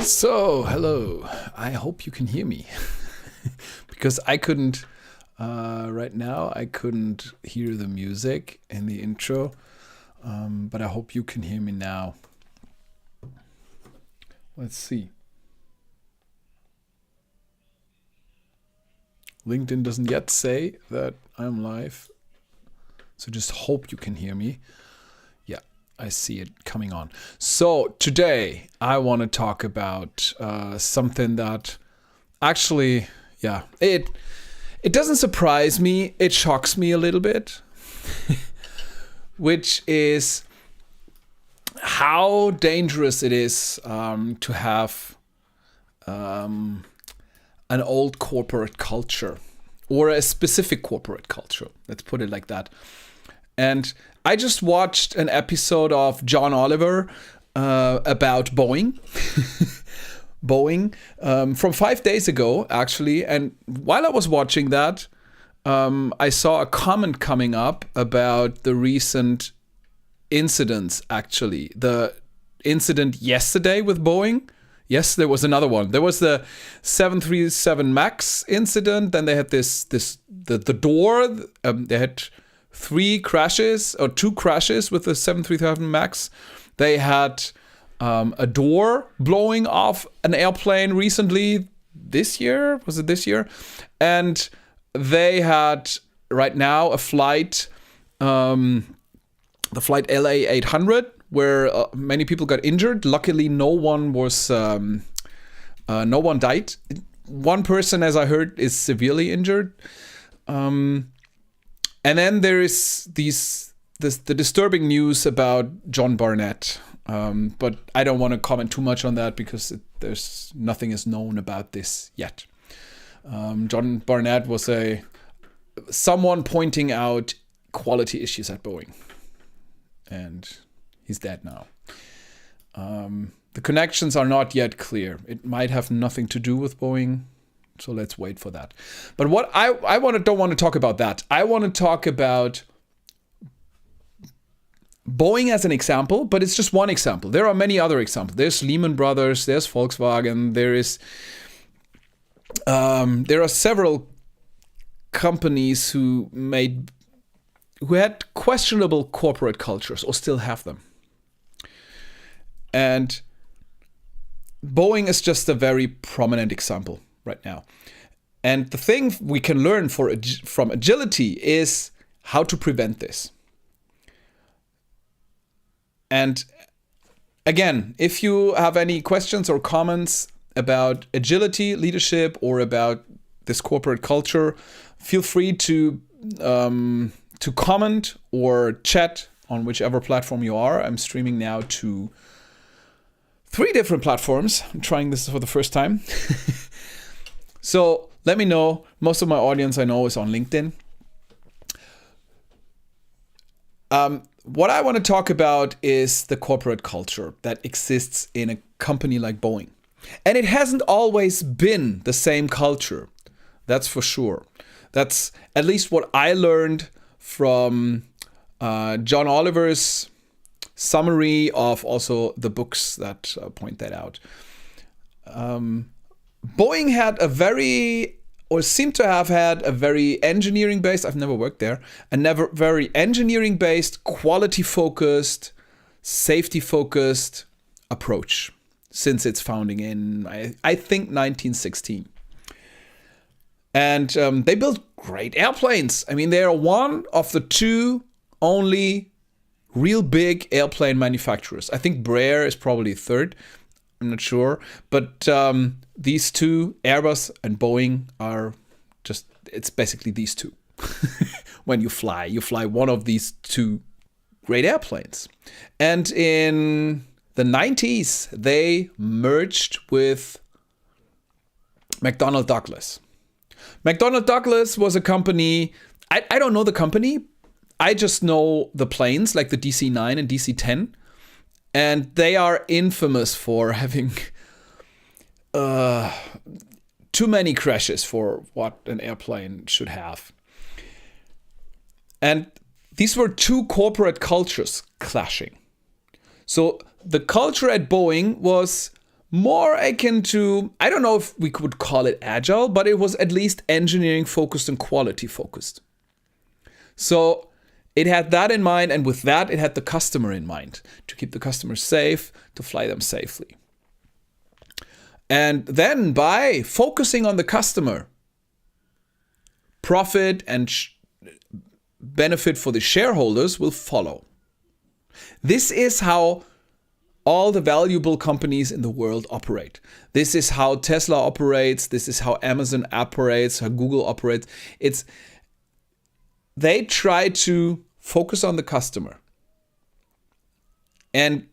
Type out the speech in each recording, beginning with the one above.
So, hello. I hope you can hear me because I couldn't, right now, I couldn't hear the music in the intro, but I hope you can hear me now. Let's see. LinkedIn doesn't yet say that I'm live, so just hope you can hear me. Yeah, I see it coming on. So today I want to talk about something that actually, it doesn't surprise me. It shocks me a little bit, which is how dangerous it is to have an old corporate culture or a specific corporate culture. Let's put it like that. And I just watched an episode of John Oliver about Boeing. Boeing from 5 days ago, actually. And while I was watching that, I saw a comment coming up about the recent incidents, actually. The incident yesterday with Boeing. Yes, there was another one. There was the 737 MAX incident. Then they had the door. They had two crashes with the 737 MAX. They had a door blowing off an airplane recently this year. Was it this year? And they had right now a flight, the flight LA 800, where many people got injured. Luckily, no one died. One person, as I heard, is severely injured. And then there is the disturbing news about John Barnett. But I don't want to comment too much on that because there's nothing is known about this yet. John Barnett was someone pointing out quality issues at Boeing, and he's dead now. The connections are not yet clear. It might have nothing to do with Boeing, so let's wait for that. But what I don't want to talk about that. I want to talk about Boeing as an example, but it's just one example. There are many other examples. There's Lehman Brothers, there's Volkswagen, there are several companies who had questionable corporate cultures or still have them. And Boeing is just a very prominent example right now. And the thing we can learn from agility is how to prevent this. And again, if you have any questions or comments about agility, leadership, or about this corporate culture, feel free to comment or chat on whichever platform you are. I'm streaming now to 3 different platforms. I'm trying this for the first time. So let me know. Most of my audience I know is on LinkedIn. What I want to talk about is the corporate culture that exists in a company like Boeing. And it hasn't always been the same culture. That's for sure. That's at least what I learned from John Oliver's summary of also the books that point that out. Boeing had seemed to have had a very engineering-based, I've never worked there, very engineering-based, quality-focused, safety-focused approach since its founding in, I think, 1916. And they built great airplanes. I mean, they are one of the 2 only real big airplane manufacturers. I think Braer is probably 3rd. I'm not sure. But these 2, Airbus and Boeing, it's basically these 2. When you fly one of these 2 great airplanes. And in the 90s, they merged with McDonnell Douglas. McDonnell Douglas was a company, I don't know the company, I just know the planes like the DC-9 and DC-10. And they are infamous for having too many crashes for what an airplane should have. And these were 2 corporate cultures clashing. So the culture at Boeing was more akin to, I don't know if we could call it agile, but it was at least engineering focused and quality focused. So it had that in mind, and with that, it had the customer in mind, to keep the customer safe, to fly them safely. And then by focusing on the customer, profit and benefit for the shareholders will follow. This is how all the valuable companies in the world operate. This is how Tesla operates. This is how Amazon operates, how Google operates. They try to focus on the customer and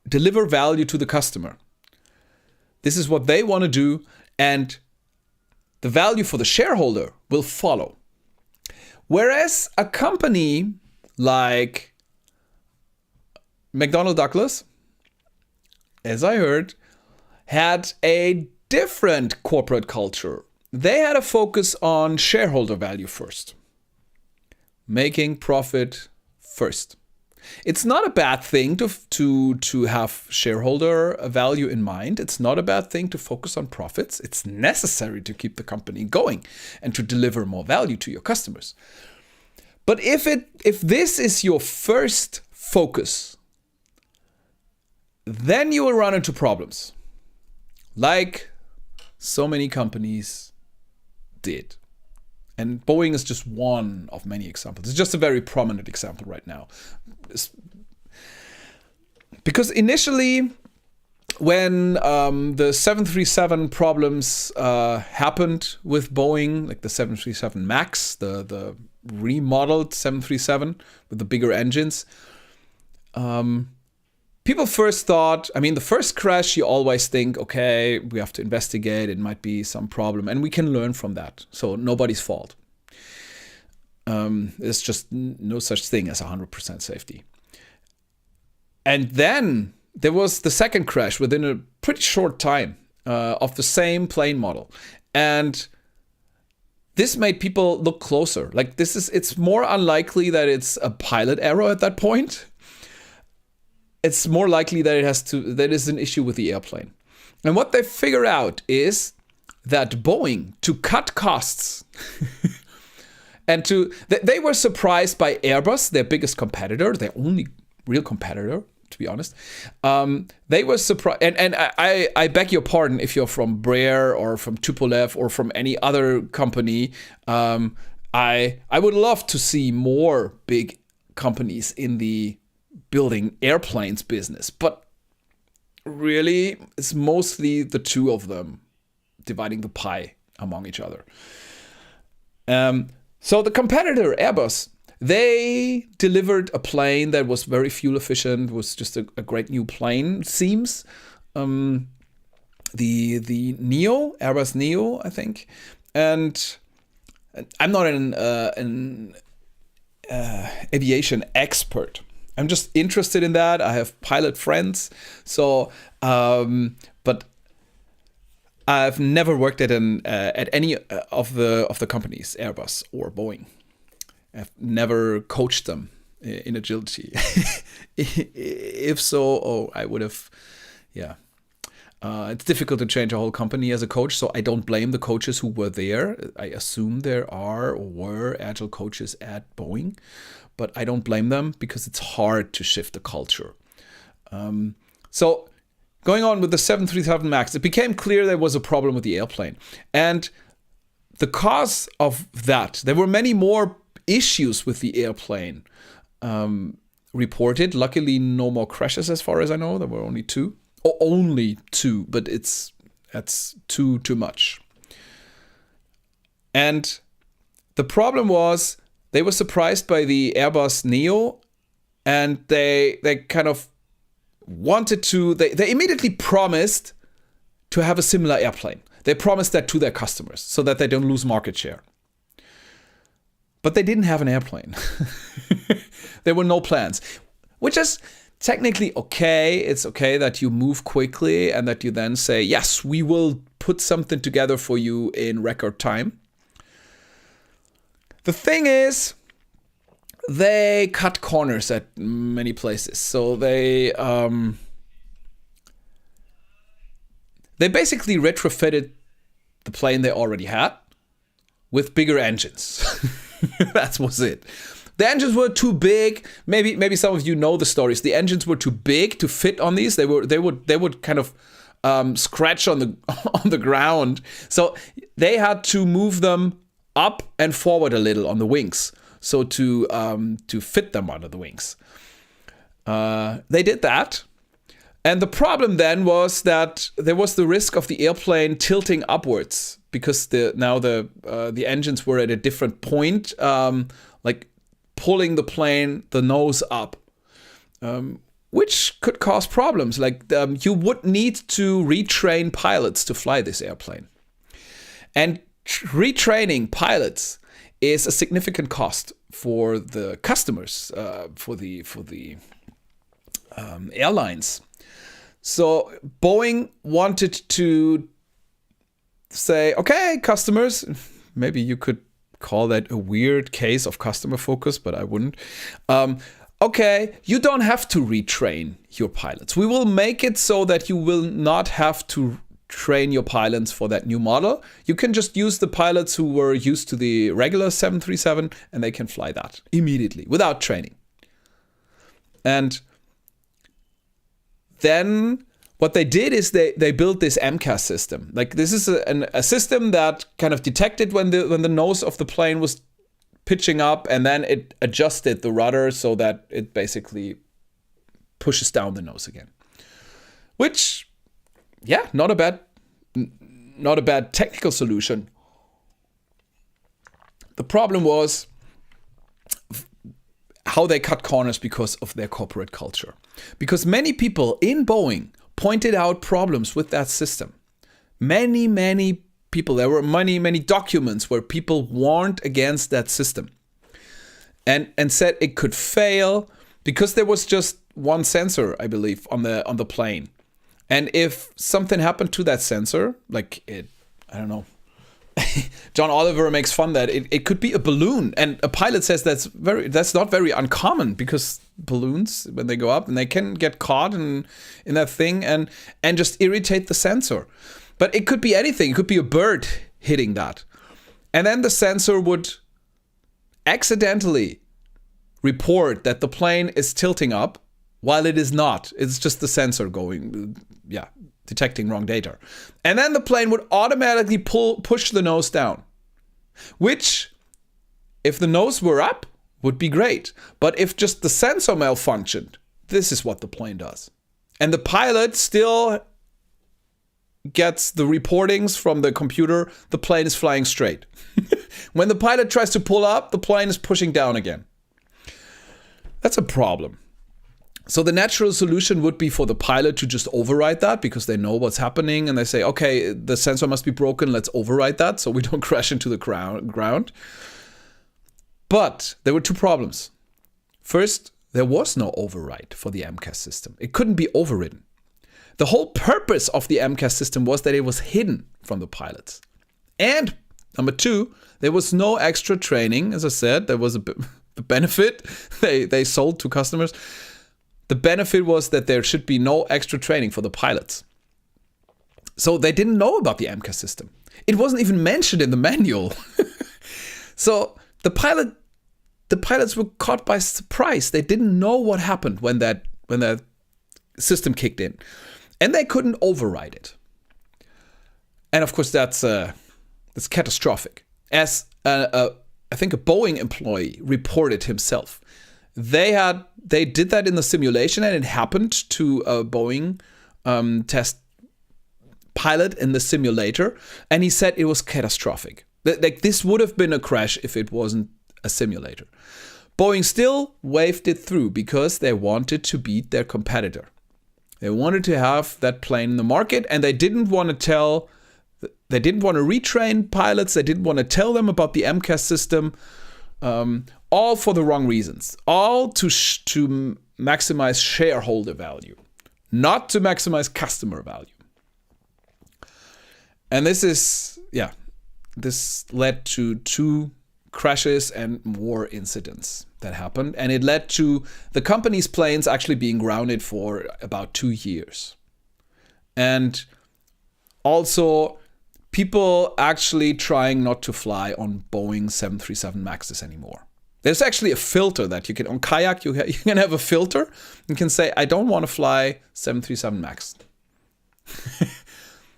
deliver value to the customer. This is what they want to do, and the value for the shareholder will follow. Whereas a company like McDonnell Douglas, as I heard, had a different corporate culture. They had a focus on shareholder value first, making profit first. It's not a bad thing to have shareholder value in mind. It's not a bad thing to focus on profits. It's necessary to keep the company going and to deliver more value to your customers. But if this is your first focus, then you will run into problems, like so many companies did. And Boeing is just one of many examples. It's just a very prominent example right now. Because initially, when the 737 problems happened with Boeing, like the 737 MAX, the remodeled 737 with the bigger engines, people first thought, the first crash, you always think, okay, we have to investigate, it might be some problem, and we can learn from that. So nobody's fault. There's just no such thing as 100% safety. And then there was the second crash within a pretty short time of the same plane model. And this made people look closer. Like it's more unlikely that it's a pilot error at that point. It's more likely that that is an issue with the airplane. And what they figured out is that Boeing, to cut costs, and they were surprised by Airbus, their biggest competitor, their only real competitor, to be honest. They were surprised, and I beg your pardon if you're from Braer or from Tupolev or from any other company. I would love to see more big companies in the building airplanes business, but really it's mostly the two of them dividing the pie among each other. So the competitor Airbus, they delivered a plane that was very fuel efficient, was just a great new plane, it seems. The Neo, Airbus Neo, I think. And I'm not an aviation expert. I'm just interested in that. I have pilot friends, so but I've never worked at any of the companies, Airbus or Boeing. I've never coached them in agility. If so, I would have. Yeah, it's difficult to change a whole company as a coach, so I don't blame the coaches who were there. I assume there are or were agile coaches at Boeing. But I don't blame them because it's hard to shift the culture. So going on with the 737 MAX, it became clear there was a problem with the airplane. And the cause of that, there were many more issues with the airplane reported. Luckily, no more crashes as far as I know. There were only two. Or only two, but that's too much. And the problem was, they were surprised by the Airbus Neo, and they kind of wanted to, they immediately promised to have a similar airplane. They promised that to their customers so that they don't lose market share. But they didn't have an airplane. There were no plans, which is technically okay. It's okay that you move quickly and that you then say, yes, we will put something together for you in record time. The thing is, they cut corners at many places. So they They basically retrofitted the plane they already had with bigger engines. That was it. The engines were too big. Maybe some of you know the stories. The engines were too big to fit on these. They would kind of scratch on the ground. So they had to move them up and forward a little on the wings, so to fit them under the wings. They did that. And the problem then was that there was the risk of the airplane tilting upwards because the engines were at a different point, like pulling the nose up, which could cause problems. Like you would need to retrain pilots to fly this airplane. And retraining pilots is a significant cost for the customers, for the airlines. So Boeing wanted to say, okay, customers, maybe you could call that a weird case of customer focus, but I wouldn't. Okay, you don't have to retrain your pilots. We will make it so that you will not have to train your pilots for that new model. You can just use the pilots who were used to the regular 737 and they can fly that immediately without training. And then what they did is they built this MCAS system. Like this is a system that kind of detected when the nose of the plane was pitching up, and then it adjusted the rudder so that it basically pushes down the nose again. Which, yeah, not a bad technical solution. The problem was how they cut corners because of their corporate culture. Because many people in Boeing pointed out problems with that system. Many people, there were many documents where people warned against that system and said it could fail because there was just one sensor, I believe, on the plane. And if something happened to that sensor, like I don't know, John Oliver makes fun that it could be a balloon, and a pilot says that's not very uncommon because balloons, when they go up, and they can get caught in that thing and just irritate the sensor. But it could be anything. It could be a bird hitting that, and then the sensor would accidentally report that the plane is tilting up while it is not. It's just the sensor detecting wrong data. And then the plane would automatically push the nose down, which, if the nose were up, would be great. But if just the sensor malfunctioned, this is what the plane does. And the pilot still gets the reportings from the computer, the plane is flying straight. When the pilot tries to pull up, the plane is pushing down again. That's a problem. So the natural solution would be for the pilot to just override that because they know what's happening and they say, okay, the sensor must be broken, let's override that so we don't crash into the ground. But there were two problems. First, there was no override for the MCAS system. It couldn't be overridden. The whole purpose of the MCAS system was that it was hidden from the pilots. And number two, there was no extra training. As I said, there was the benefit they sold to customers. The benefit was that there should be no extra training for the pilots. So they didn't know about the MCAS system. It wasn't even mentioned in the manual. So the pilots were caught by surprise. They didn't know what happened when that system kicked in. And they couldn't override it. And of course that's catastrophic. As I think a Boeing employee reported himself. They did that in the simulation, and it happened to a Boeing test pilot in the simulator, and he said it was catastrophic. Like this would have been a crash if it wasn't a simulator. Boeing still waved it through because they wanted to beat their competitor. They wanted to have that plane in the market, and they didn't want to retrain pilots. They didn't want to tell them about the MCAS system. All for the wrong reasons. All to maximize shareholder value, not to maximize customer value. And this led to 2 crashes and more incidents that happened. And it led to the company's planes actually being grounded for about 2 years. And Also, people actually trying not to fly on Boeing 737 Maxes anymore. There's actually a filter that you can, on Kayak, you can have a filter. You can say, I don't want to fly 737 Max.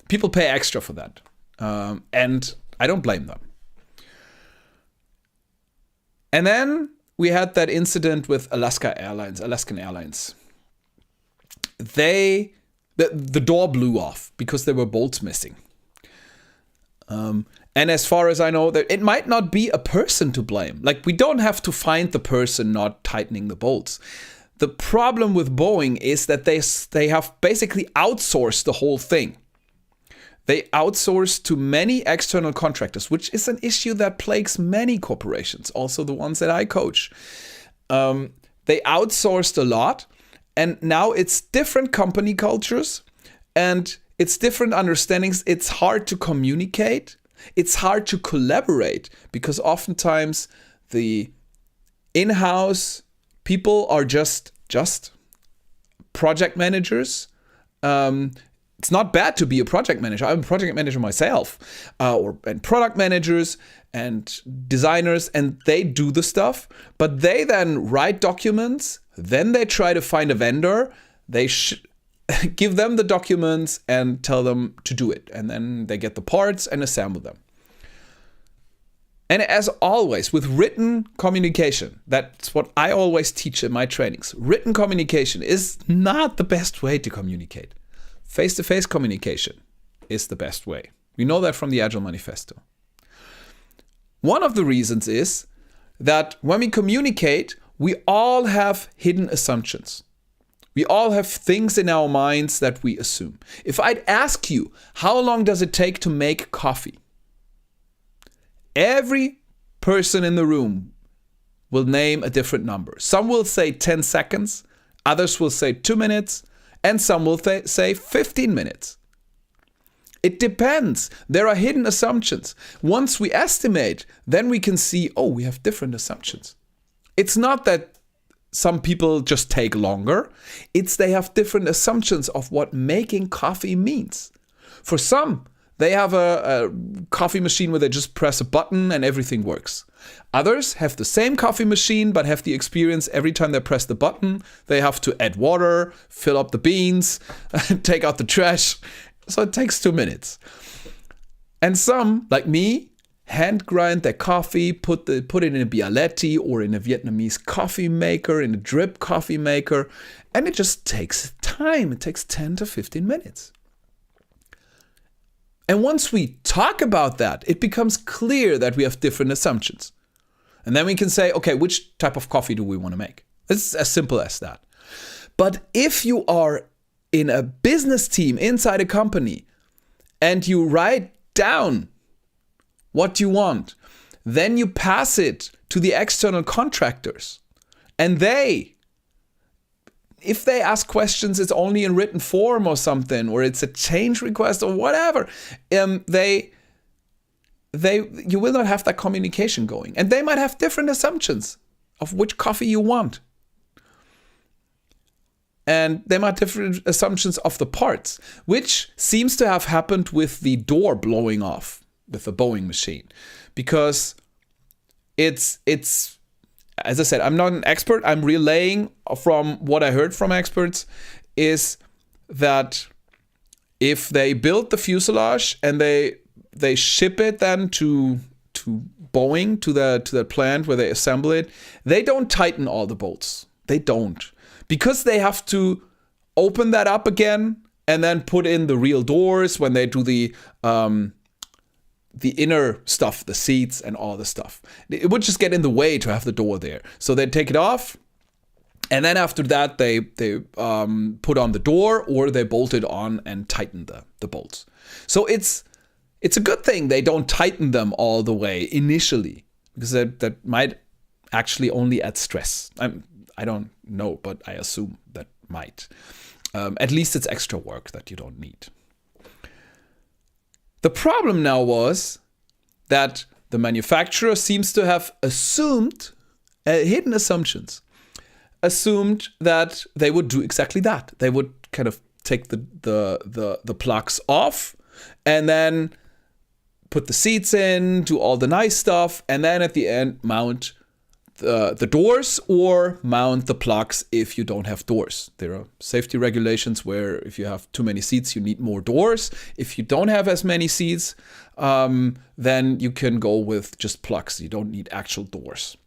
People pay extra for that. And I don't blame them. And then we had that incident with Alaskan Airlines. The door blew off because there were bolts missing. And as far as I know, that it might not be a person to blame. Like, we don't have to find the person not tightening the bolts. The problem with Boeing is that they have basically outsourced the whole thing. They outsource to many external contractors, which is an issue that plagues many corporations, also the ones that I coach. They outsourced a lot, and now it's different company cultures, and it's different understandings. It's hard to communicate. It's hard to collaborate, because oftentimes the in-house people are just project managers. It's not bad to be a project manager. I'm a project manager myself, and product managers and designers, and they do the stuff, but they then write documents. Then they try to find a vendor. They give them the documents and tell them to do it. And then they get the parts and assemble them. And as always, with written communication, that's what I always teach in my trainings. Written communication is not the best way to communicate. Face-to-face communication is the best way. We know that from the Agile Manifesto. One of the reasons is that when we communicate, we all have hidden assumptions. We all have things in our minds that we assume. If I'd ask you, how long does it take to make coffee? Every person in the room will name a different number. Some will say 10 seconds, others will say 2 minutes, and some will say 15 minutes. It depends. There are hidden assumptions. Once we estimate, then we can see, oh, we have different assumptions. It's not that some people just take longer. It's they have different assumptions of what making coffee means. For some, they have a coffee machine where they just press a button and everything works. Others have the same coffee machine, but have the experience every time they press the button, they have to add water, fill up the beans, take out the trash. So it takes 2 minutes. And some, like me, hand grind their coffee, put it in a bialetti or in a Vietnamese coffee maker, in a drip coffee maker, and it just takes time. It takes 10 to 15 minutes. And once we talk about that, it becomes clear that we have different assumptions. And then we can say, okay, which type of coffee do we want to make? It's as simple as that. But if you are in a business team inside a company and you write down what you want, then you pass it to the external contractors. And if they ask questions, it's only in written form or something, or it's a change request or whatever, you will not have that communication going. And they might have different assumptions of which coffee you want. And they might have different assumptions of the parts, which seems to have happened with the door blowing off with the Boeing machine. Because it's as I said, I'm not an expert. I'm relaying from what I heard from experts, is that if they build the fuselage and they ship it then to Boeing, to the plant where they assemble it, they don't tighten all the bolts. They don't. Because they have to open that up again and then put in the real doors when they do the inner stuff, the seats and all the stuff. It would just get in the way to have the door there. So they take it off, and then after that they put on the door, or they bolt it on and tighten the bolts. So it's a good thing they don't tighten them all the way initially, because that might actually only add stress. I don't know, but I assume that might. At least it's extra work that you don't need. The problem now was that the manufacturer seems to have assumed, hidden assumptions, assumed that they would do exactly that. They would kind of take the plugs off and then put the seats in, do all the nice stuff, and then at the end mount the doors or mount the plugs if you don't have doors. There are safety regulations where if you have too many seats, you need more doors. If you don't have as many seats, then you can go with just plugs. You don't need actual doors.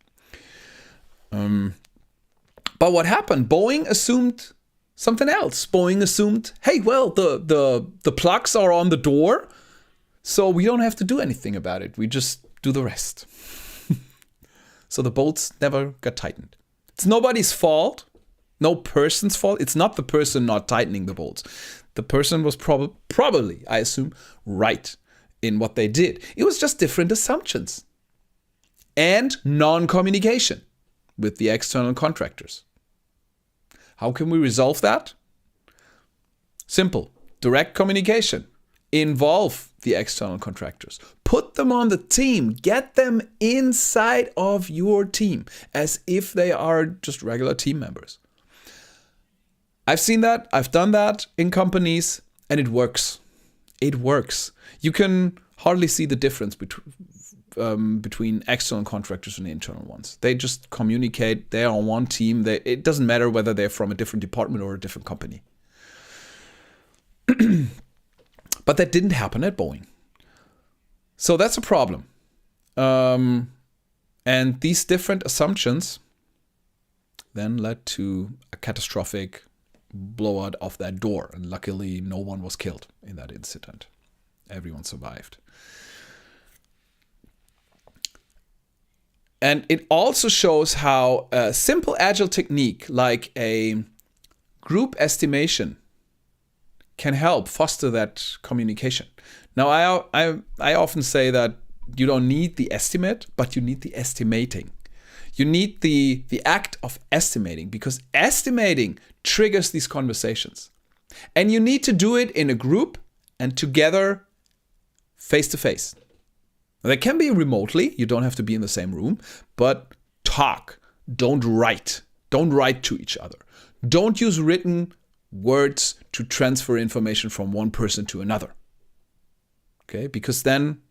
But what happened? Boeing assumed something else. Boeing assumed, hey, well, the plugs are on the door, so we don't have to do anything about it. We just do the rest. So the bolts never got tightened. It's nobody's fault. No person's fault. It's not the person not tightening the bolts. The person was probably, I assume, right in what they did. It was just different assumptions. And non-communication with the external contractors. How can we resolve that? Simple. Direct communication. Involve the external contractors. Put them on the team. Get them inside of your team as if they are just regular team members. I've seen that. I've done that in companies, and it works. It works. You can hardly see the difference between external contractors and internal ones. They just communicate. They are on one team. It doesn't matter whether they're from a different department or a different company. But that didn't happen at Boeing. So that's a problem. And these different assumptions then led to a catastrophic blowout of that door. And luckily, no one was killed in that incident. Everyone survived. And it also shows how a simple agile technique like a group estimation can help foster that communication. Now, I often say that you don't need the estimate, but you need the estimating. You need the act of estimating, because estimating triggers these conversations. And you need to do it in a group and together, face to face. That can be remotely. You don't have to be in the same room, but talk. Don't write. Don't write to each other. Don't use written words to transfer information from one person to another. Okay? Because then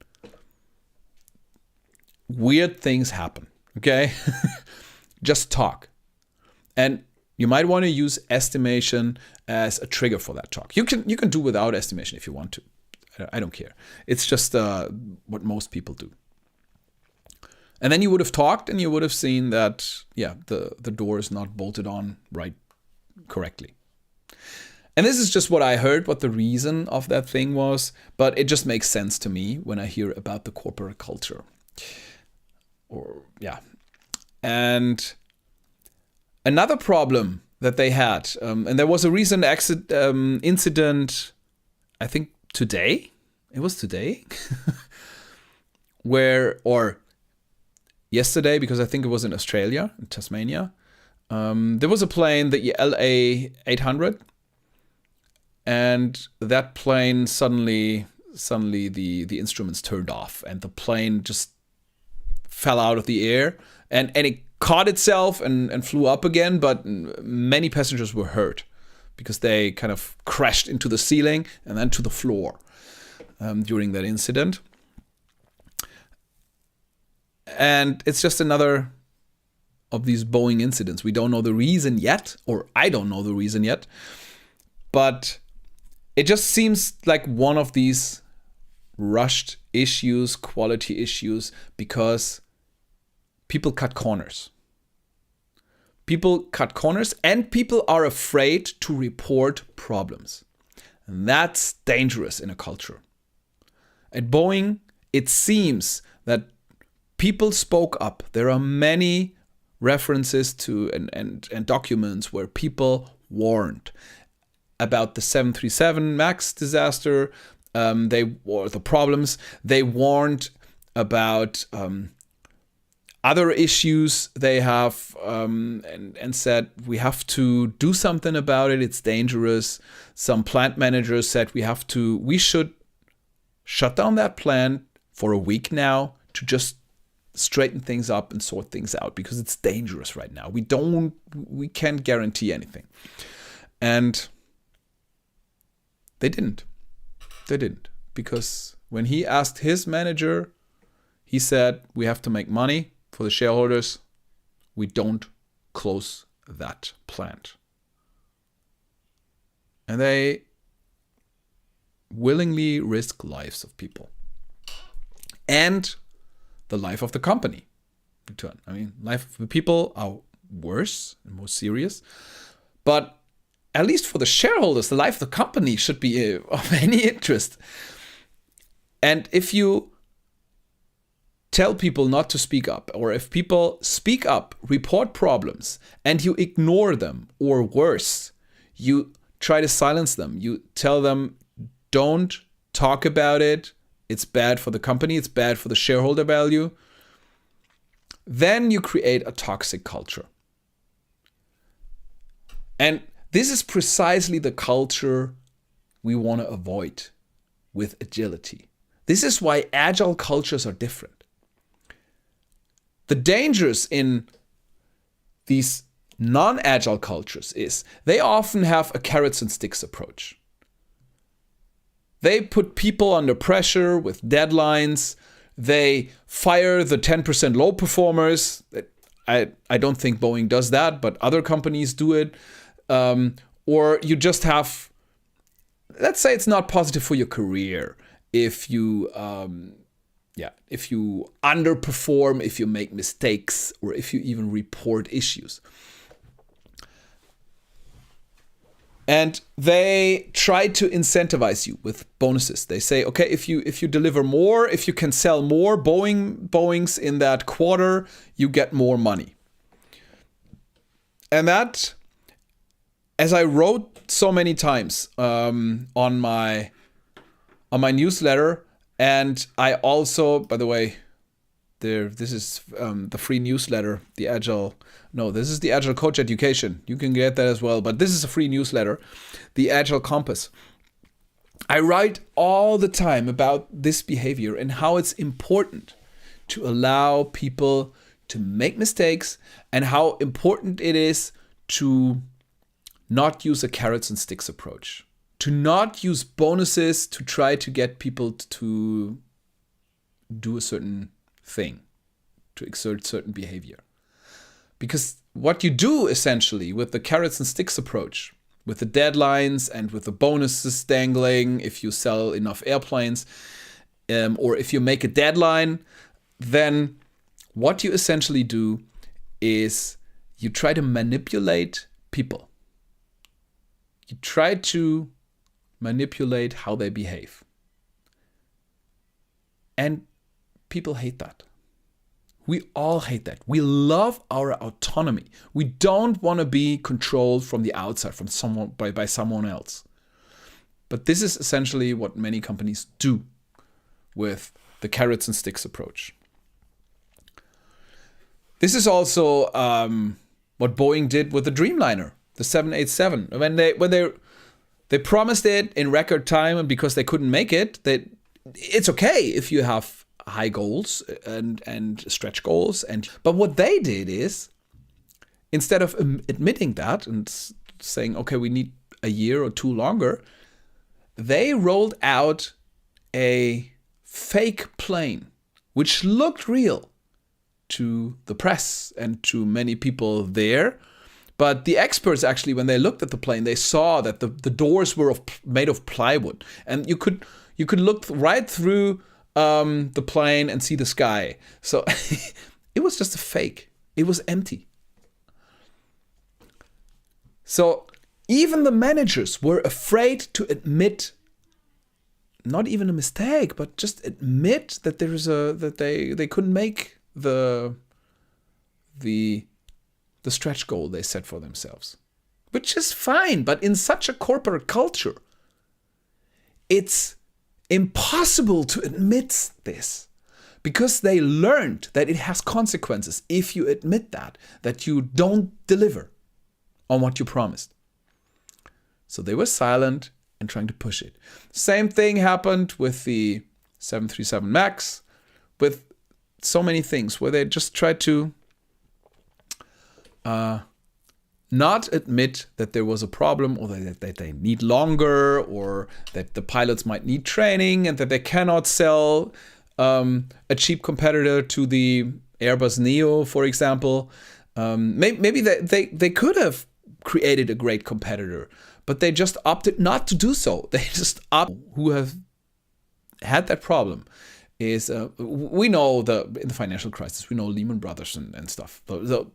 weird things happen. Okay? Just talk. And you might want to use estimation as a trigger for that talk. You can do without estimation if you want to. I don't care. It's just what most people do. And then you would have talked and you would have seen that, yeah, the door is not bolted on right correctly. And this is just what I heard, what the reason of that thing was, but it just makes sense to me when I hear about the corporate culture. And another problem that they had, and there was a recent incident, I think today, it was today, or yesterday, because I think it was in Australia, in Tasmania. There was a plane, the LA 800, and that plane suddenly the instruments turned off, and the plane just fell out of the air, and it caught itself and flew up again, but many passengers were hurt because they kind of crashed into the ceiling and then to the floor during that incident. And it's just another of these Boeing incidents. We don't know the reason yet, or I don't know the reason yet, but it just seems like one of these rushed issues, quality issues, because people cut corners. People cut corners and people are afraid to report problems. And that's dangerous in a culture. At Boeing, it seems that people spoke up. There are many references to and documents where people warned about the 737 MAX disaster, the problems. They warned about other issues they have, and said we have to do something about it. It's dangerous. Some plant managers said we should shut down that plant for a week now to just straighten things up and sort things out, because it's dangerous right now. We can't guarantee anything. And they didn't. because when he asked his manager, he said, we have to make money for the shareholders. We don't close that plant. And they willingly risk lives of people and the life of the company. Return. I mean, life of the people are worse and more serious, but at least for the shareholders, the life of the company should be of any interest. And if you tell people not to speak up, or if people speak up, report problems, and you ignore them, or worse, you try to silence them, you tell them, don't talk about it, it's bad for the company, it's bad for the shareholder value, then you create a toxic culture. And this is precisely the culture we want to avoid with agility. This is why agile cultures are different. The dangers in these non-agile cultures is they often have a carrots and sticks approach. They put people under pressure with deadlines. They fire the 10% low performers. I don't think Boeing does that, but other companies do it. Or you just have, let's say it's not positive for your career if you underperform, if you make mistakes, or if you even report issues. And they try to incentivize you with bonuses. They say, okay, if you deliver more, if you can sell more Boeings in that quarter, you get more money. And that, as I wrote so many times on my newsletter, and I also, by the way, this is the free newsletter, this is the Agile Coach Education. You can get that as well, but this is a free newsletter, the Agile Compass. I write all the time about this behavior and how it's important to allow people to make mistakes and how important it is to not use a carrots and sticks approach. To not use bonuses to try to get people to do a certain thing, to exert certain behavior. Because what you do essentially with the carrots and sticks approach, with the deadlines and with the bonuses dangling, if you sell enough airplanes, or if you make a deadline, then what you essentially do is you try to manipulate people. You try to manipulate how they behave. And people hate that. We all hate that. We love our autonomy. We don't want to be controlled from the outside, from someone by someone else. But this is essentially what many companies do with the carrots and sticks approach. This is also what Boeing did with the Dreamliner, the 787. When they promised it in record time, and because they couldn't make it, it's okay if you have high goals and stretch goals. But what they did is, instead of admitting that and saying, okay, we need a year or two longer, they rolled out a fake plane, which looked real to the press and to many people there. But the experts actually, when they looked at the plane, they saw that the doors were made of plywood, and you could look right through the plane and see the sky. So it was just a fake. It was empty. So even the managers were afraid to admit, not even a mistake, but just admit that they couldn't make the stretch goal they set for themselves, which is fine. But in such a corporate culture, it's impossible to admit this, because they learned that it has consequences if you admit that you don't deliver on what you promised. So they were silent and trying to push it. Same thing happened with the 737 MAX, with so many things where they just tried to not admit that there was a problem, or that they need longer, or that the pilots might need training, and that they cannot sell a cheap competitor to the Airbus Neo, for example. Maybe they could have created a great competitor, but they just opted not to do so. They just who have had that problem is we know in the financial crisis, we know Lehman Brothers and stuff. So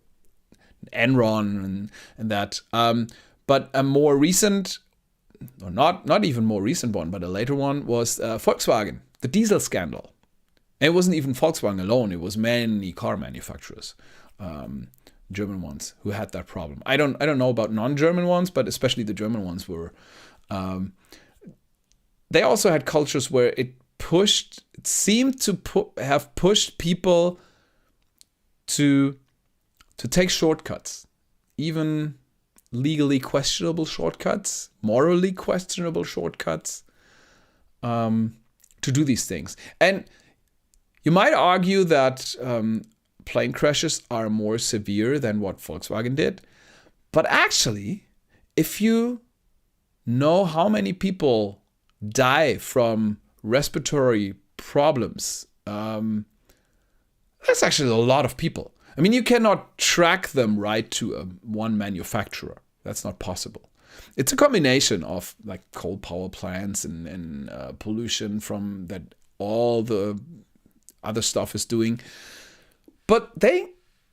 Enron and that. But a more recent, or not even more recent one, but a later one was Volkswagen, the diesel scandal. And it wasn't even Volkswagen alone. It was many car manufacturers, German ones, who had that problem. I don't know about non-German ones, but especially the German ones were. They also had cultures where it seemed to have pushed people to take shortcuts, even legally questionable shortcuts, morally questionable shortcuts, to do these things. And you might argue that plane crashes are more severe than what Volkswagen did. But actually, if you know how many people die from respiratory problems, that's actually a lot of people. I mean, you cannot track them right to one manufacturer. That's not possible. It's a combination of like coal power plants and pollution from that all the other stuff is doing. But they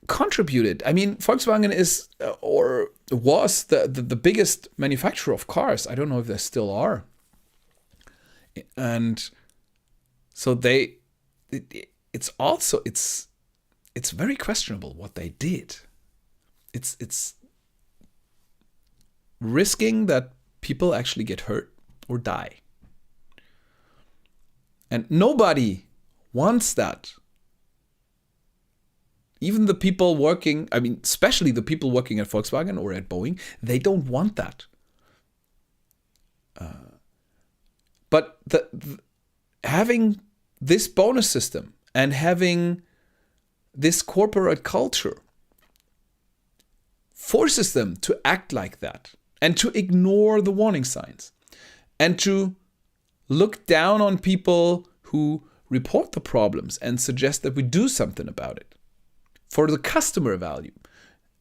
contributed. I mean, Volkswagen is or was the biggest manufacturer of cars. I don't know if they still are. And so it's very questionable what they did. It's risking that people actually get hurt or die. And nobody wants that. Even the people working, I mean, especially the people working at Volkswagen or at Boeing, they don't want that. But having this bonus system and having this corporate culture forces them to act like that and to ignore the warning signs and to look down on people who report the problems and suggest that we do something about it for the customer value.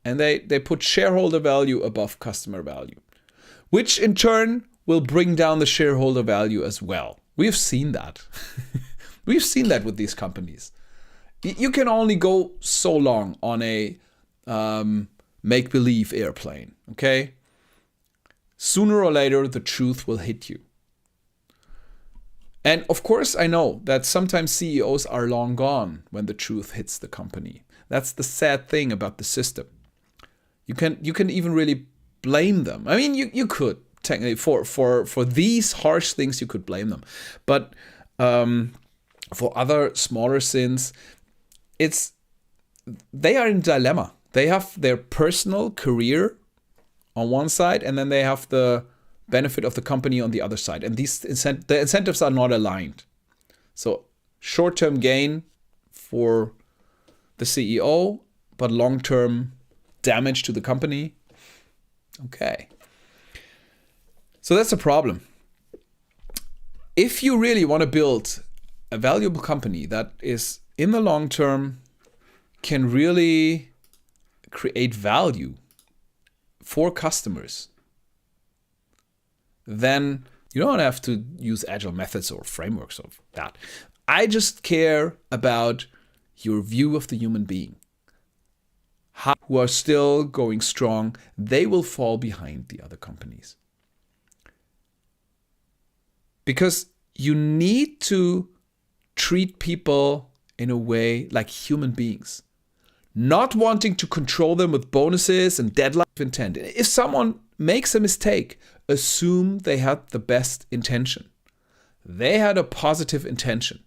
And they put shareholder value above customer value, which in turn will bring down the shareholder value as well. We've seen that. We've seen that with these companies. You can only go so long on a make-believe airplane, okay? Sooner or later, the truth will hit you. And of course, I know that sometimes CEOs are long gone when the truth hits the company. That's the sad thing about the system. You can even really blame them. I mean, you could technically for these harsh things you could blame them, but for other smaller sins, they are in dilemma. They have their personal career on one side, and then they have the benefit of the company on the other side, and the incentives are not aligned. So short-term gain for the CEO, but long-term damage to the company. Okay. So that's a problem. If you really want to build a valuable company that is in the long term can really create value for customers, then you don't have to use agile methods or frameworks of that. I just care about your view of the human being. Who are still going strong, they will fall behind the other companies. Because you need to treat people in a way like human beings, not wanting to control them with bonuses and deadline intent. If someone makes a mistake, assume they had the best intention. They had a positive intention.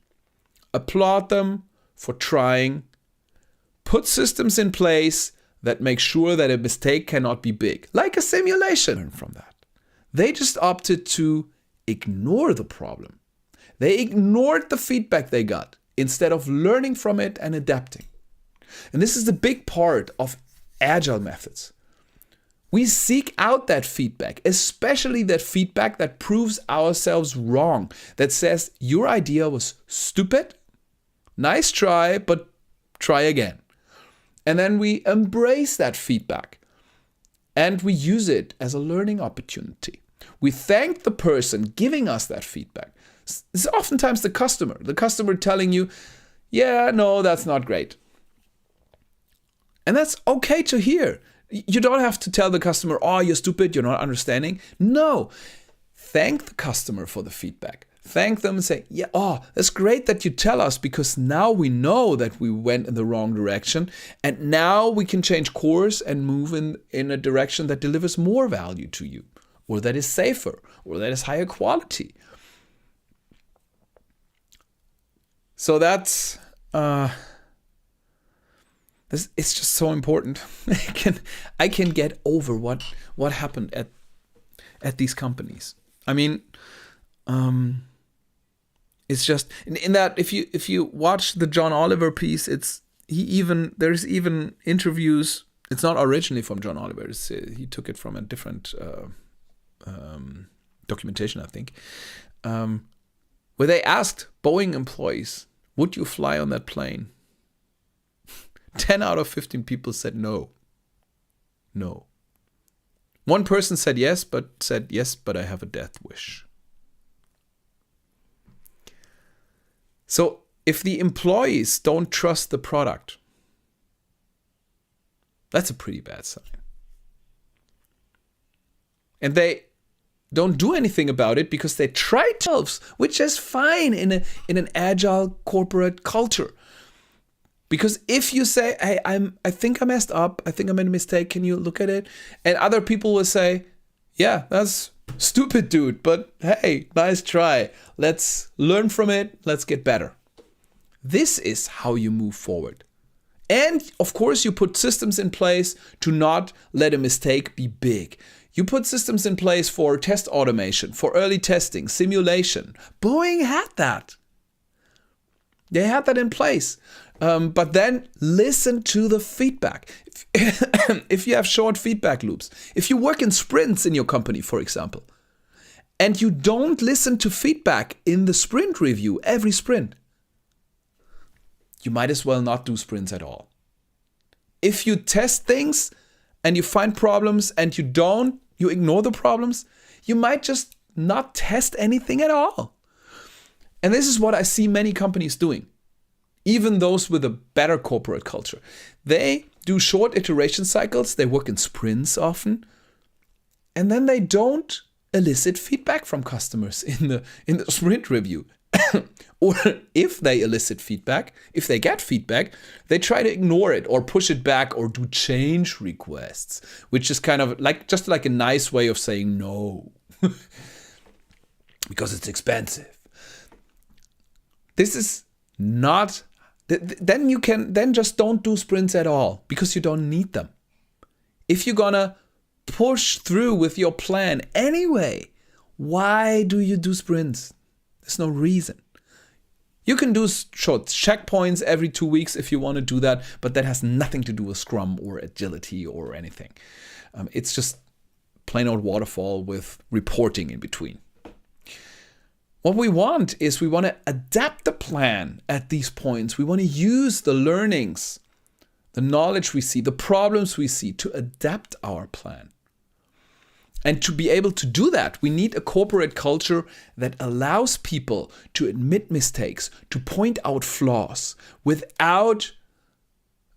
Applaud them for trying. Put systems in place that make sure that a mistake cannot be big, like a simulation. Learn from that. They just opted to ignore the problem. They ignored the feedback they got instead of learning from it and adapting. And this is the big part of agile methods. We seek out that feedback, especially that feedback that proves ourselves wrong, that says your idea was stupid, nice try, but try again. And then we embrace that feedback and we use it as a learning opportunity. We thank the person giving us that feedback. It's oftentimes the customer telling you, yeah, no, that's not great. And that's okay to hear. You don't have to tell the customer, oh, you're stupid, you're not understanding. No, thank the customer for the feedback. Thank them and say, yeah, oh, that's great that you tell us, because now we know that we went in the wrong direction, and now we can change course and move in a direction that delivers more value to you, or that is safer, or that is higher quality. So that's it's just so important. I can get over what happened at these companies. I mean, it's just in that if you watch the John Oliver piece, there's even interviews. It's not originally from John Oliver. He took it from a different documentation, I think, where they asked Boeing employees, "Would you fly on that plane?" 10 out of 15 people said no. No. One person said yes, but I have a death wish. So if the employees don't trust the product, that's a pretty bad sign. And they don't do anything about it because they try themselves, which is fine in an agile corporate culture. Because if you say, hey, I think I messed up, I think I made a mistake, can you look at it? And other people will say, yeah, that's stupid, dude, but hey, nice try. Let's learn from it, let's get better. This is how you move forward. And of course, you put systems in place to not let a mistake be big. You put systems in place for test automation, for early testing, simulation. Boeing had that. They had that in place. But then listen to the feedback. If you have short feedback loops, if you work in sprints in your company, for example, and you don't listen to feedback in the sprint review every sprint, you might as well not do sprints at all. If you test things and you find problems and you ignore the problems, you might just not test anything at all. And this is what I see many companies doing. Even those with a better corporate culture. They do short iteration cycles, they work in sprints often, and then they don't elicit feedback from customers in the sprint review. Or if they elicit feedback, if they get feedback, they try to ignore it or push it back or do change requests, which is kind of just like a nice way of saying no. Because it's expensive. This is not... Then just don't do sprints at all, because you don't need them. If you're gonna push through with your plan anyway, why do you do sprints? There's no reason. You can do short checkpoints every 2 weeks if you want to do that, but that has nothing to do with Scrum or agility or anything. It's just plain old waterfall with reporting in between. What we want to adapt the plan at these points. We want to use the learnings, the knowledge we see, the problems we see to adapt our plan. And to be able to do that, we need a corporate culture that allows people to admit mistakes, to point out flaws without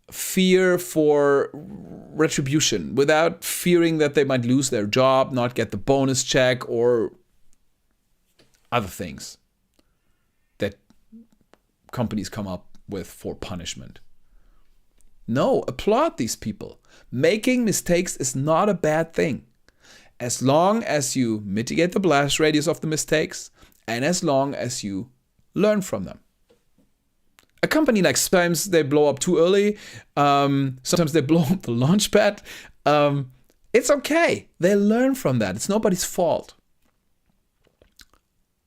fear for retribution, without fearing that they might lose their job, not get the bonus check, or other things that companies come up with for punishment. No, applaud these people. Making mistakes is not a bad thing. As long as you mitigate the blast radius of the mistakes and as long as you learn from them. A company like sometimes they blow up too early, sometimes they blow up the launch pad. It's okay. They learn from that. It's nobody's fault.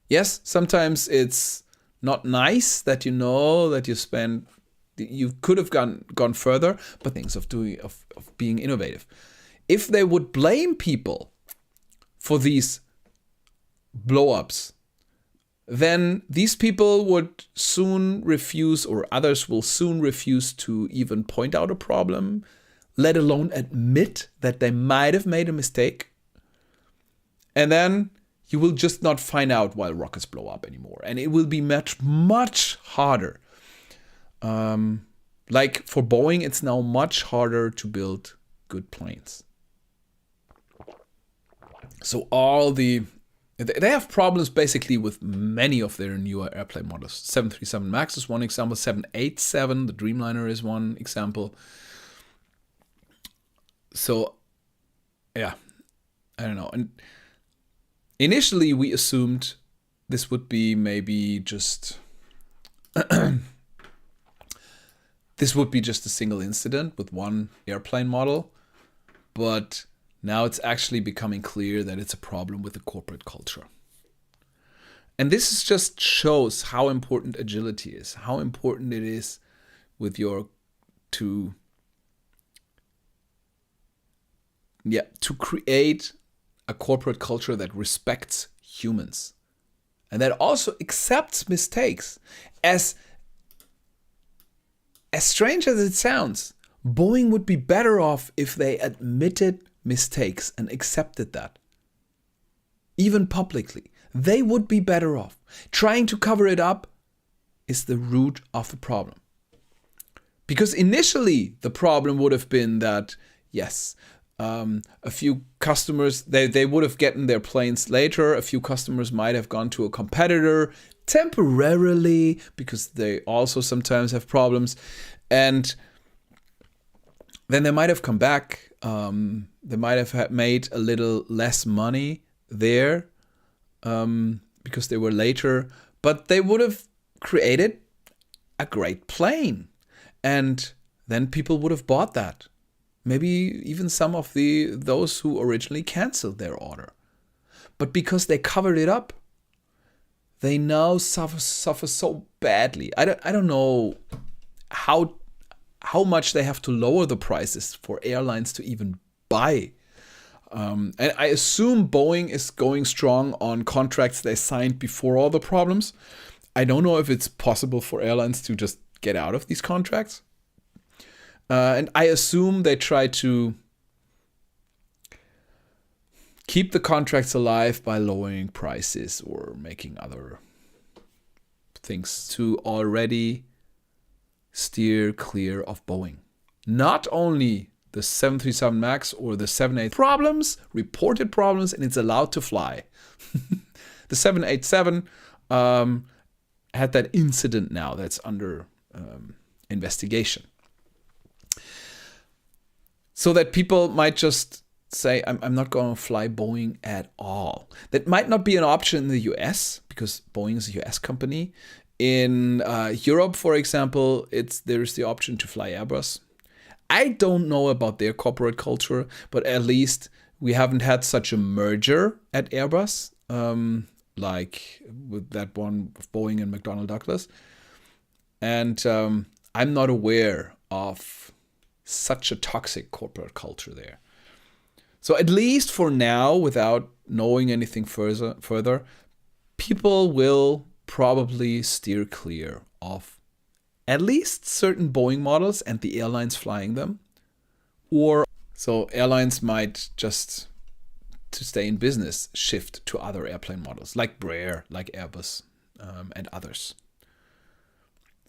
Yes, sometimes it's not nice that you could have gone further, but things of being innovative. if they would blame people for these blow-ups, then these people would soon refuse, or others will soon refuse to even point out a problem, let alone admit that they might have made a mistake. And then you will just not find out why rockets blow up anymore. And it will be much, much harder. Like for Boeing, it's now much harder to build good planes. So they have problems basically with many of their newer airplane models. 737 MAX is one example. 787, the Dreamliner, is one example. So, yeah, I don't know. And initially, we assumed this would be maybe just this would be just a single incident with one airplane model, but now it's actually becoming clear that it's a problem with the corporate culture. And this just shows how important agility is, how important it is with to create a corporate culture that respects humans and that also accepts mistakes. As strange as it sounds, Boeing would be better off if they admitted mistakes and accepted that. Even publicly, they would be better off. Trying to cover it up is the root of the problem. Because initially, the problem would have been that, yes, a few customers, they would have gotten their planes later. A few customers might have gone to a competitor temporarily because they also sometimes have problems. And then they might have come back. They might have made a little less money there because they were later. But they would have created a great plane. And then people would have bought that. Maybe even some of those who originally canceled their order. But because they covered it up, they now suffer so badly. I don't know how much they have to lower the prices for airlines to even buy. And I assume Boeing is going strong on contracts they signed before all the problems. I don't know if it's possible for airlines to just get out of these contracts. And I assume they try to keep the contracts alive by lowering prices or making other things to already steer clear of Boeing. Not only the 737 MAX or the 787 reported problems, and it's allowed to fly. The 787 had that incident now that's under investigation. So that people might just say, I'm not going to fly Boeing at all. That might not be an option in the US because Boeing is a US company. In Europe, for example, there's the option to fly Airbus. I don't know about their corporate culture, but at least we haven't had such a merger at Airbus, like with that one with Boeing and McDonnell Douglas. And I'm not aware of such a toxic corporate culture there. So at least for now, without knowing anything further, people will probably steer clear of at least certain Boeing models and the airlines flying them. Or so airlines might just, to stay in business, shift to other airplane models like Braer, like Airbus, and others.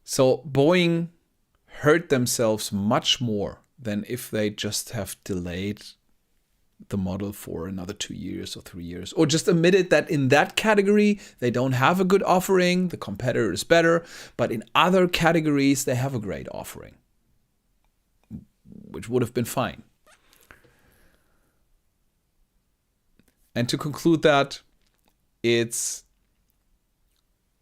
So Boeing hurt themselves much more than if they just have delayed the model for another 2 years or 3 years, or just admitted that in that category they don't have a good offering, the competitor is better, but in other categories they have a great offering, which would have been fine. And to conclude that, it's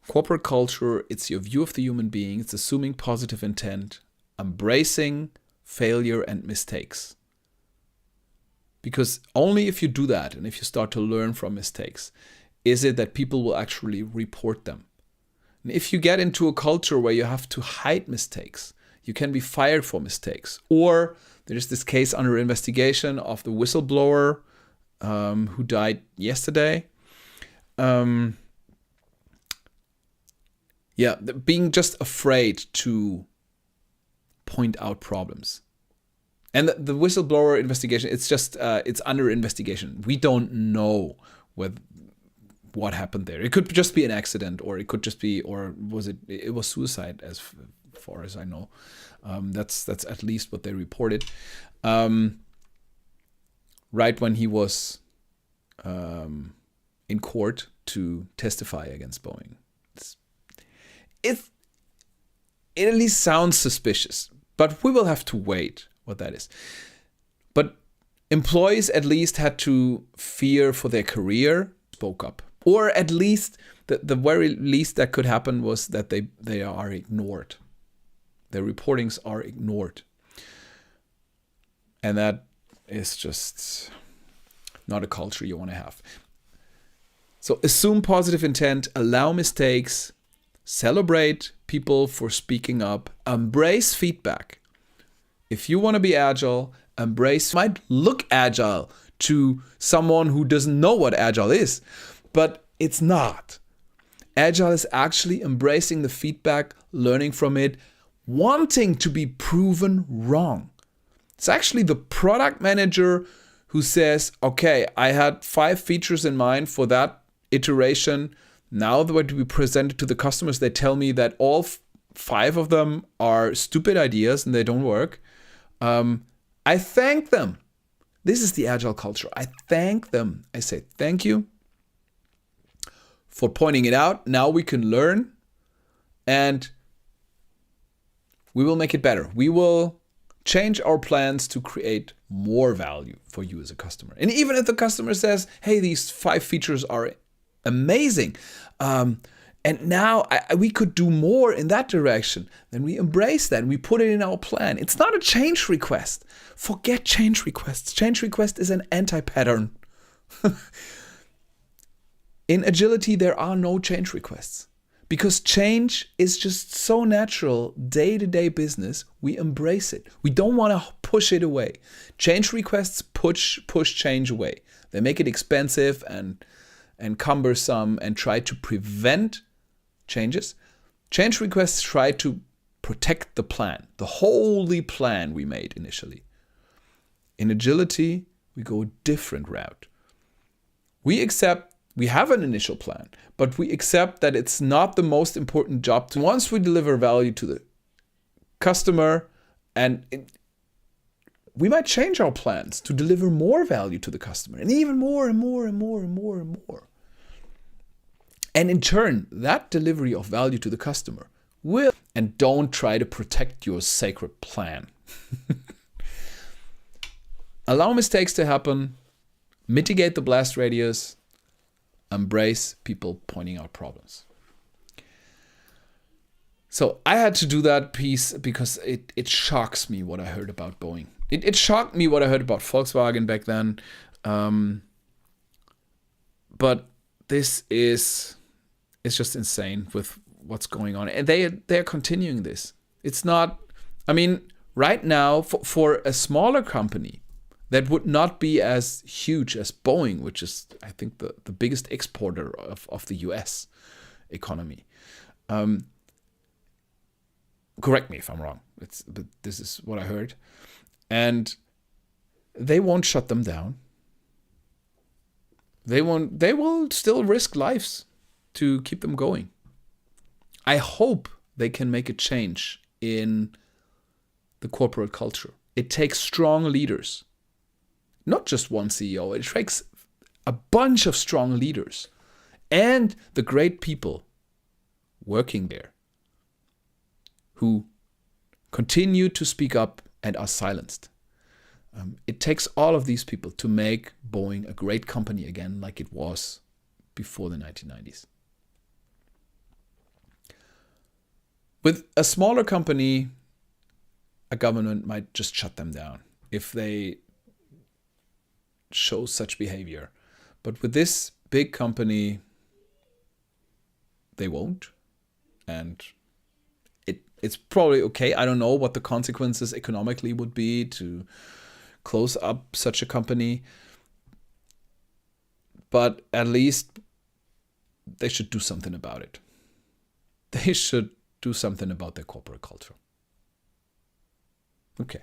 corporate culture, it's your view of the human being, it's assuming positive intent, embracing failure and mistakes. Because only if you do that and if you start to learn from mistakes, is it that people will actually report them. And if you get into a culture where you have to hide mistakes, You can be fired for mistakes. Or there's this case under investigation of the whistleblower who died yesterday. Being just afraid to point out problems. And the whistleblower investigation, it's just, it's under investigation. We don't know what happened there. It could just be an accident, or it could just be, or it was suicide as far as I know. That's at least what they reported. Right when he was in court to testify against Boeing. It at least sounds suspicious, but we will have to wait what that is. But employees at least had to fear for their career, spoke up. Or at least, the very least that could happen was that they are ignored. Their reportings are ignored. And that is just not a culture you want to have. So assume positive intent, allow mistakes, celebrate people for speaking up, embrace feedback. If you want to be agile, embrace, might look agile to someone who doesn't know what agile is, but it's not. Agile is actually embracing the feedback, learning from it, wanting to be proven wrong. It's actually the product manager who says, okay, I had 5 features in mind for that iteration. Now that we present it to the customers, they tell me that all 5 of them are stupid ideas and they don't work. I thank them. This is the agile culture. I thank them. I say, thank you for pointing it out. Now we can learn and we will make it better. We will change our plans to create more value for you as a customer. And even if the customer says, hey, these 5 features are amazing, and now we could do more in that direction, then we embrace that and we put it in our plan. It's not a change request. Forget change requests. Change request is an anti-pattern. In agility, there are no change requests because change is just so natural, day-to-day business. We embrace it. We don't want to push it away. Change requests push change away. They make it expensive and cumbersome and try to prevent changes. Change requests try to protect the plan, the holy plan we made initially. In agility, we go a different route. We have an initial plan, but we accept that it's not the most important job. Once we deliver value to the customer, we might change our plans to deliver more value to the customer, and even more and more and more and more and more. And in turn, that delivery of value to the customer will, and don't try to protect your sacred plan. Allow mistakes to happen, mitigate the blast radius, embrace people pointing out problems. So I had to do that piece because it shocks me what I heard about Boeing. It shocked me what I heard about Volkswagen back then. But this is, it's just insane with what's going on. And they're continuing this. It's not, I mean, right now for a smaller company that would not be as huge as Boeing, which is, I think, the biggest exporter of the US economy. Correct me if I'm wrong. But this is what I heard. And they won't shut them down. They will still risk lives to keep them going. I hope they can make a change in the corporate culture. It takes strong leaders. Not just one CEO. It takes a bunch of strong leaders and the great people working there who continue to speak up and are silenced. It takes all of these people to make Boeing a great company again like it was before the 1990s. With a smaller company, a government might just shut them down if they show such behavior. But with this big company, they won't. And It's probably okay. I don't know what the consequences economically would be to close up such a company. But at least they should do something about it. They should do something about their corporate culture. Okay.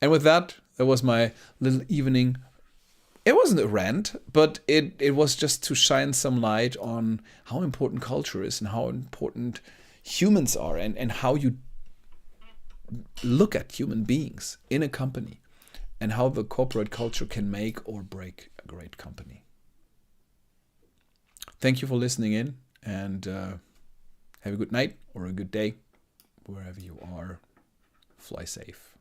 And with that, that was my little evening. It wasn't a rant, but it was just to shine some light on how important culture is and how important humans are, and how you look at human beings in a company, and how the corporate culture can make or break a great company. Thank you for listening in, and have a good night or a good day wherever you are. Fly safe.